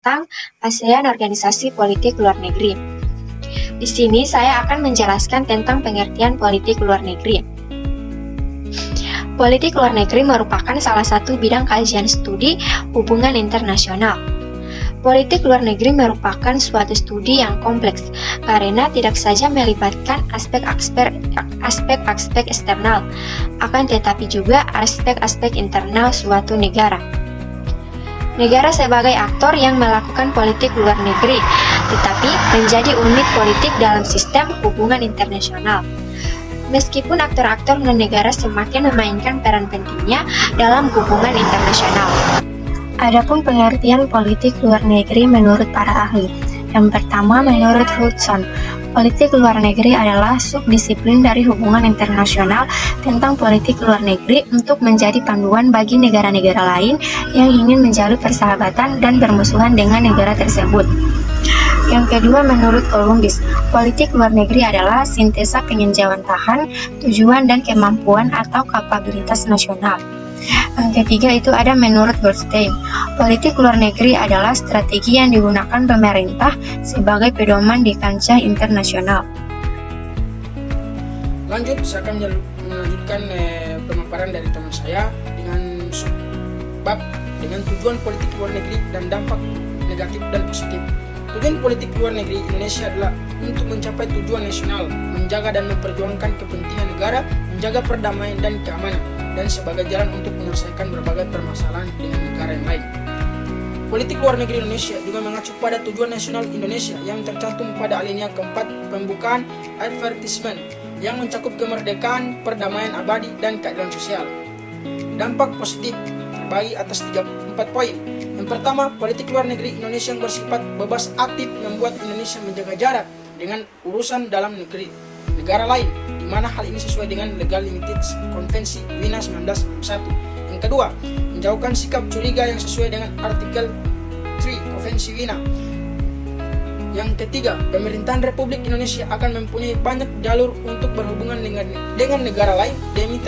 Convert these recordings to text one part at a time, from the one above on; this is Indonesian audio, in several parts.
tentang ASEAN Organisasi Politik Luar Negeri. Di sini saya akan menjelaskan tentang pengertian politik luar negeri. Politik luar negeri merupakan salah satu bidang kajian studi hubungan internasional. Politik luar negeri merupakan suatu studi yang kompleks karena tidak saja melibatkan aspek-aspek eksternal, akan tetapi juga aspek-aspek internal suatu negara. Negara sebagai aktor yang melakukan politik luar negeri, tetapi menjadi unit politik dalam sistem hubungan internasional. Meskipun aktor-aktor non-negara semakin memainkan peran pentingnya dalam hubungan internasional. Adapun pengertian politik luar negeri menurut para ahli. Yang pertama, menurut Hudson, politik luar negeri adalah subdisiplin dari hubungan internasional tentang politik luar negeri untuk menjadi panduan bagi negara-negara lain yang ingin menjalin persahabatan dan bermusuhan dengan negara tersebut. Yang kedua, menurut Columbus, politik luar negeri adalah sintesa penginjauan tujuan dan kemampuan atau kapabilitas nasional. Yang ketiga itu ada menurut Goldstein, politik luar negeri adalah strategi yang digunakan pemerintah sebagai pedoman di kancah internasional. Lanjut, saya akan melanjutkan pemaparan dari teman saya dengan bab dengan tujuan politik luar negeri dan dampak negatif dan positif. Tujuan politik luar negeri Indonesia adalah untuk mencapai tujuan nasional, menjaga dan memperjuangkan kepentingan negara, menjaga perdamaian dan keamanan, dan sebagai jalan untuk menyelesaikan berbagai permasalahan dengan negara yang lain. Politik luar negeri Indonesia juga mengacu pada tujuan nasional Indonesia yang tercantum pada alinea keempat pembukaan advertisement yang mencakup kemerdekaan, perdamaian abadi, dan keadilan sosial. Dampak positif terbagi atas 4 poin. Yang pertama, politik luar negeri Indonesia yang bersifat bebas aktif membuat Indonesia menjaga jarak dengan urusan dalam negeri negara lain, di mana hal ini sesuai dengan Legal Limited Konvensi Wina 1961. Yang kedua, menjauhkan sikap curiga yang sesuai dengan Artikel 3 Konvensi Wina. Yang ketiga, pemerintahan Republik Indonesia akan mempunyai banyak jalur untuk berhubungan dengan negara lain demi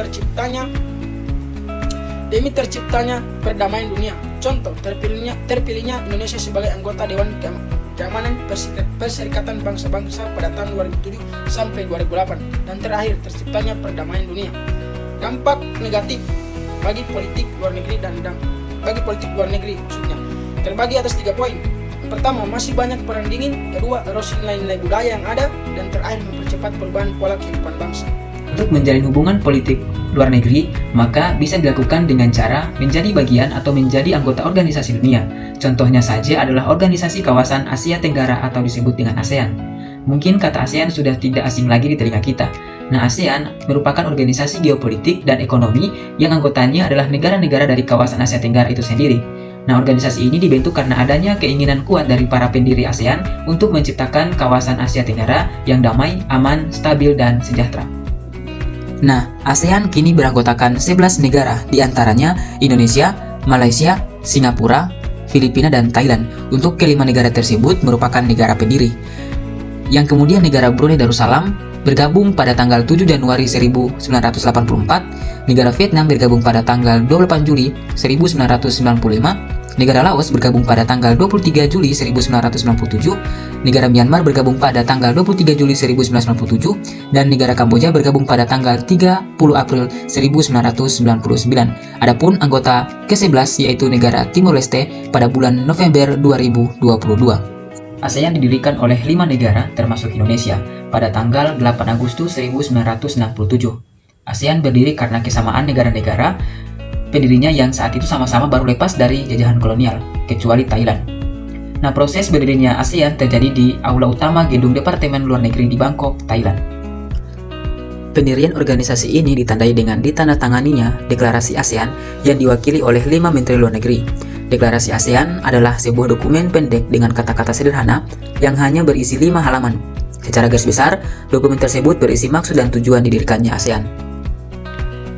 terciptanya perdamaian dunia. Contoh, terpilihnya Indonesia sebagai anggota Dewan Keamanan Perserikatan Bangsa-Bangsa pada tahun 2007 sampai 2008, dan terakhir terciptanya perdamaian dunia. Dampak negatif bagi politik luar negeri maksudnya terbagi atas 3 poin. Yang pertama, masih banyak perang dingin. Kedua, erosi nilai-nilai budaya yang ada, dan terakhir mempercepat perubahan pola kehidupan bangsa. Untuk menjalin hubungan politik luar negeri, maka bisa dilakukan dengan cara menjadi bagian atau menjadi anggota organisasi dunia. Contohnya saja adalah organisasi kawasan Asia Tenggara atau disebut dengan ASEAN. Mungkin kata ASEAN sudah tidak asing lagi di telinga kita. Nah, ASEAN merupakan organisasi geopolitik dan ekonomi yang anggotanya adalah negara-negara dari kawasan Asia Tenggara itu sendiri. Nah, organisasi ini dibentuk karena adanya keinginan kuat dari para pendiri ASEAN untuk menciptakan kawasan Asia Tenggara yang damai, aman, stabil, dan sejahtera. Nah, ASEAN kini beranggotakan 11 negara, diantaranya Indonesia, Malaysia, Singapura, Filipina, dan Thailand. Untuk kelima negara tersebut merupakan negara pendiri. Yang kemudian negara Brunei Darussalam bergabung pada tanggal 7 Januari 1984, negara Vietnam bergabung pada tanggal 28 Juli 1995, negara Laos bergabung pada tanggal 23 Juli 1997, negara Myanmar bergabung pada tanggal 23 Juli 1997, dan negara Kamboja bergabung pada tanggal 30 April 1999. Adapun anggota ke-11 yaitu negara Timor Leste pada bulan November 2022. ASEAN didirikan oleh 5 negara termasuk Indonesia pada tanggal 8 Agustus 1967. ASEAN berdiri karena kesamaan negara-negara pendirinya yang saat itu sama-sama baru lepas dari jajahan kolonial, kecuali Thailand. Nah, proses berdirinya ASEAN terjadi di aula utama Gedung Departemen Luar Negeri di Bangkok, Thailand. Pendirian organisasi ini ditandai dengan ditandatanganinya Deklarasi ASEAN yang diwakili oleh 5 Menteri Luar Negeri. Deklarasi ASEAN adalah sebuah dokumen pendek dengan kata-kata sederhana yang hanya berisi 5 halaman. Secara garis besar, dokumen tersebut berisi maksud dan tujuan didirikannya ASEAN.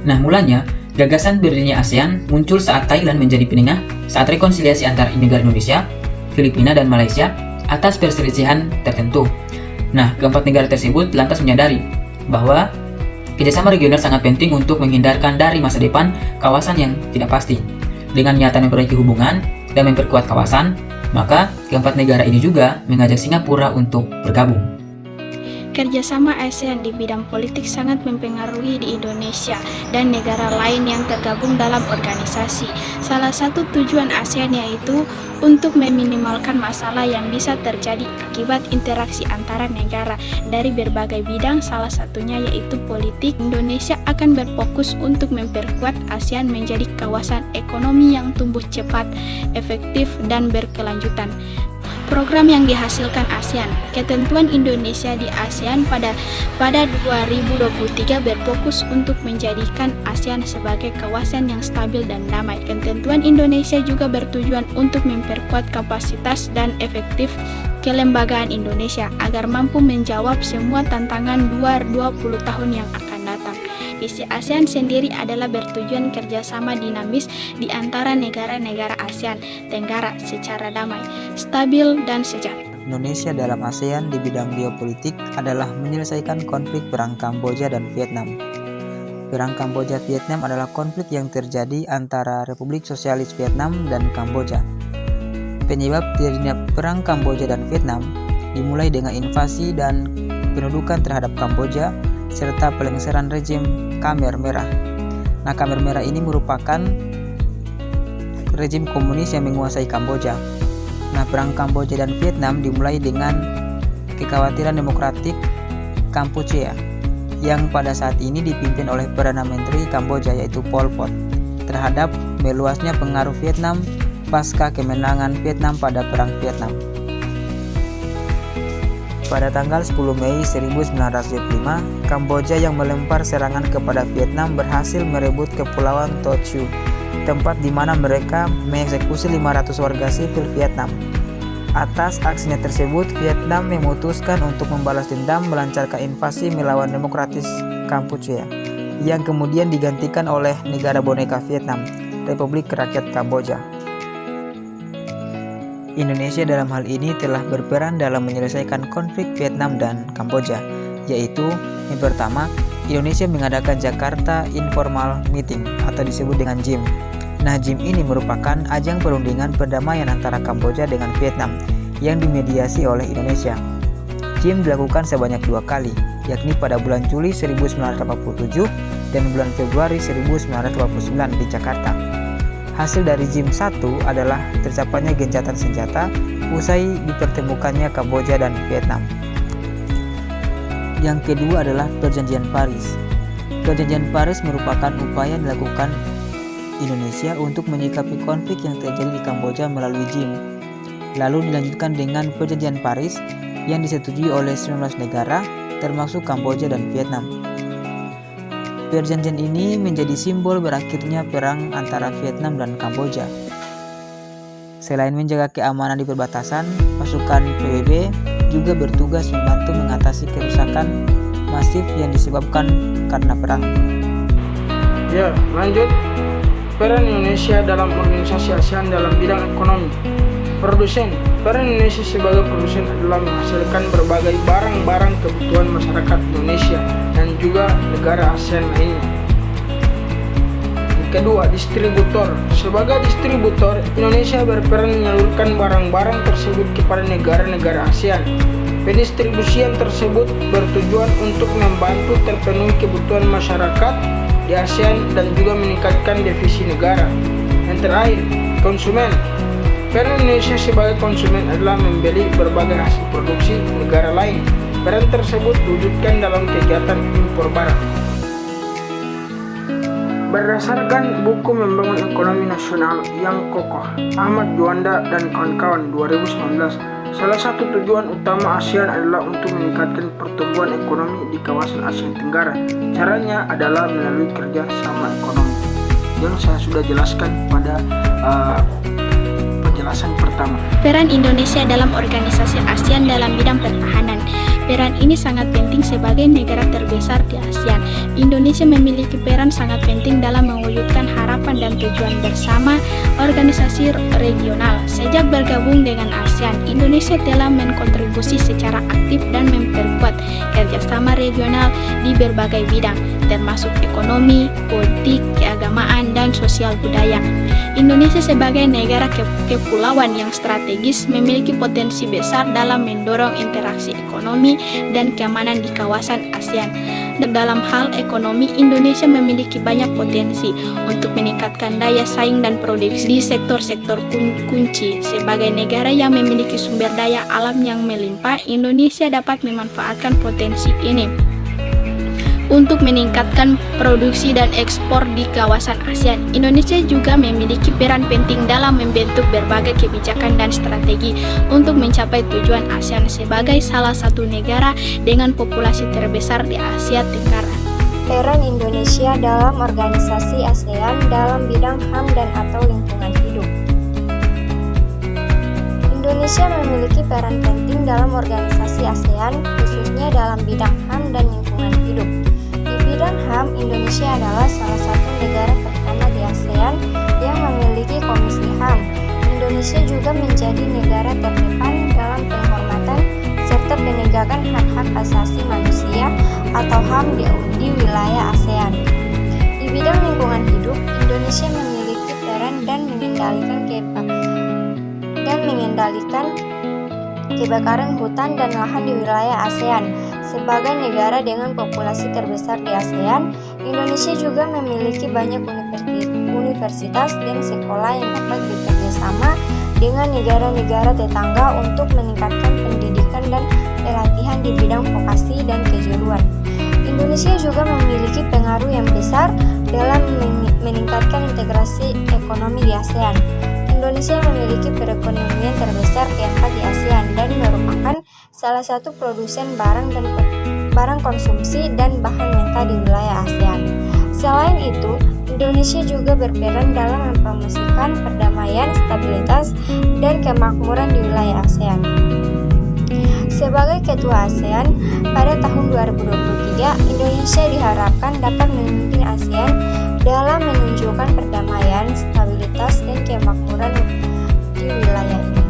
Nah, mulanya gagasan berdirinya ASEAN muncul saat Thailand menjadi penengah saat rekonsiliasi antar negara Indonesia, Filipina, dan Malaysia atas perselisihan tertentu. Nah, keempat negara tersebut lantas menyadari bahwa kerjasama regional sangat penting untuk menghindarkan dari masa depan kawasan yang tidak pasti. Dengan nyata memperbaiki hubungan dan memperkuat kawasan, Maka keempat negara ini juga mengajak Singapura untuk bergabung. Kerjasama ASEAN di bidang politik sangat mempengaruhi di Indonesia dan negara lain yang tergabung dalam organisasi. Salah satu tujuan ASEAN yaitu untuk meminimalkan masalah yang bisa terjadi akibat interaksi antara negara dari berbagai bidang, salah satunya yaitu politik. Indonesia akan berfokus untuk memperkuat ASEAN menjadi kawasan ekonomi yang tumbuh cepat, efektif, dan berkelanjutan. Program yang dihasilkan ASEAN. Ketentuan Indonesia di ASEAN pada 2023 berfokus untuk menjadikan ASEAN sebagai kawasan yang stabil dan damai. Ketentuan Indonesia juga bertujuan untuk memperkuat kapasitas dan efektif kelembagaan Indonesia agar mampu menjawab semua tantangan 20 tahun yang akan datang. Visi ASEAN sendiri adalah bertujuan kerjasama dinamis di antara negara-negara ASEAN Tenggara secara damai, stabil, dan sejahtera. Indonesia dalam ASEAN di bidang geopolitik adalah menyelesaikan konflik perang Kamboja dan Vietnam. Perang Kamboja-Vietnam adalah konflik yang terjadi antara Republik Sosialis Vietnam dan Kamboja. Penyebab terjadinya perang Kamboja dan Vietnam dimulai dengan invasi dan pendudukan terhadap Kamboja serta pelengseran rejim Khmer Merah. Nah, Khmer Merah ini merupakan rejim komunis yang menguasai Kamboja. Nah, perang Kamboja dan Vietnam dimulai dengan kekhawatiran demokratik Kampuchea yang pada saat ini dipimpin oleh Perdana Menteri Kamboja yaitu Pol Pot terhadap meluasnya pengaruh Vietnam pasca kemenangan Vietnam pada perang Vietnam. Pada tanggal 10 Mei 1975, Kamboja yang melempar serangan kepada Vietnam berhasil merebut Kepulauan To Chu, tempat di mana mereka mengeksekusi 500 warga sipil Vietnam. Atas aksinya tersebut, Vietnam memutuskan untuk membalas dendam melancarkan invasi melawan demokratis Kampuchea, yang kemudian digantikan oleh negara boneka Vietnam, Republik Rakyat Kamboja. Indonesia dalam hal ini telah berperan dalam menyelesaikan konflik Vietnam dan Kamboja, yaitu yang pertama, Indonesia mengadakan Jakarta Informal Meeting atau disebut dengan JIM. Nah, JIM ini merupakan ajang perundingan perdamaian antara Kamboja dengan Vietnam yang dimediasi oleh Indonesia. JIM dilakukan sebanyak 2 kali, yakni pada bulan Juli 1987 dan bulan Februari 1989 di Jakarta. Hasil dari JIM 1 adalah tercapainya gencatan senjata usai dipertemukannya Kamboja dan Vietnam. Yang kedua adalah Perjanjian Paris. Perjanjian Paris merupakan upaya dilakukan Indonesia untuk menyikapi konflik yang terjadi di Kamboja melalui JIM. Lalu dilanjutkan dengan Perjanjian Paris yang disetujui oleh 19 negara termasuk Kamboja dan Vietnam. Perjanjian ini menjadi simbol berakhirnya perang antara Vietnam dan Kamboja. Selain menjaga keamanan di perbatasan, pasukan PBB juga bertugas membantu mengatasi kerusakan masif yang disebabkan karena perang. Ya, lanjut. Peran Indonesia dalam organisasi ASEAN dalam bidang ekonomi. Produsen. Peran Indonesia sebagai produsen adalah menghasilkan berbagai barang-barang kebutuhan masyarakat Indonesia dan juga negara ASEAN lainnya. Yang kedua, distributor. Sebagai distributor, Indonesia berperan menyalurkan barang-barang tersebut kepada negara-negara ASEAN. Pendistribusian tersebut bertujuan untuk membantu terpenuhi kebutuhan masyarakat di ASEAN dan juga meningkatkan devisa negara. Yang terakhir, konsumen. Peran Indonesia sebagai konsumen adalah membeli berbagai hasil produksi negara lain. Peran tersebut diwujudkan dalam kegiatan impor barang. Berdasarkan buku Membangun Ekonomi Nasional yang Kokoh, Ahmad Juanda dan kawan-kawan 2019, salah satu tujuan utama ASEAN adalah untuk meningkatkan pertumbuhan ekonomi di kawasan Asia Tenggara. Caranya adalah melalui kerjasama ekonomi yang saya sudah jelaskan pada penjelasan pertama. Peran Indonesia dalam organisasi ASEAN dalam bidang pertahanan. Peran ini sangat penting sebagai negara terbesar di ASEAN. Indonesia memiliki peran sangat penting dalam mewujudkan harapan dan tujuan bersama organisasi regional. Sejak bergabung dengan ASEAN, Indonesia telah mengkontribusi secara aktif dan memperkuat kerjasama regional di berbagai bidang, termasuk ekonomi, politik, keberagamaan dan sosial budaya. Indonesia sebagai negara kepulauan yang strategis memiliki potensi besar dalam mendorong interaksi ekonomi dan keamanan di kawasan ASEAN. Dalam hal ekonomi, Indonesia memiliki banyak potensi untuk meningkatkan daya saing dan produksi di sektor-sektor kunci. Sebagai negara yang memiliki sumber daya alam yang melimpah, Indonesia dapat memanfaatkan potensi ini untuk meningkatkan produksi dan ekspor di kawasan ASEAN. Indonesia juga memiliki peran penting dalam membentuk berbagai kebijakan dan strategi untuk mencapai tujuan ASEAN sebagai salah satu negara dengan populasi terbesar di Asia Tenggara. Peran Indonesia dalam organisasi ASEAN dalam bidang HAM dan atau lingkungan hidup. Indonesia memiliki peran penting dalam organisasi ASEAN, khususnya dalam bidang HAM dan lingkungan hidup. Di bidang HAM, Indonesia adalah salah satu negara pertama di ASEAN yang memiliki Komisi HAM. Indonesia juga menjadi negara terdepan dalam penghormatan serta penegakan hak-hak asasi manusia atau HAM di wilayah ASEAN. Di bidang lingkungan hidup, Indonesia memiliki peran dan mengendalikan kebakaran hutan dan lahan di wilayah ASEAN. Sebagai negara dengan populasi terbesar di ASEAN, Indonesia juga memiliki banyak universitas dan sekolah yang dapat bekerja sama dengan negara-negara tetangga untuk meningkatkan pendidikan dan pelatihan di bidang vokasi dan kejuruan. Indonesia juga memiliki pengaruh yang besar dalam meningkatkan integrasi ekonomi di ASEAN. Indonesia memiliki perekonomian terbesar keempat di ASEAN dan merupakan salah satu produsen barang konsumsi dan bahan mentah di wilayah ASEAN. Selain itu, Indonesia juga berperan dalam mempromosikan perdamaian, stabilitas, dan kemakmuran di wilayah ASEAN. Sebagai ketua ASEAN, pada tahun 2023, Indonesia diharapkan dapat memimpin ASEAN dalam menunjukkan perdamaian, stabilitas, dan kemakmuran di wilayah ini.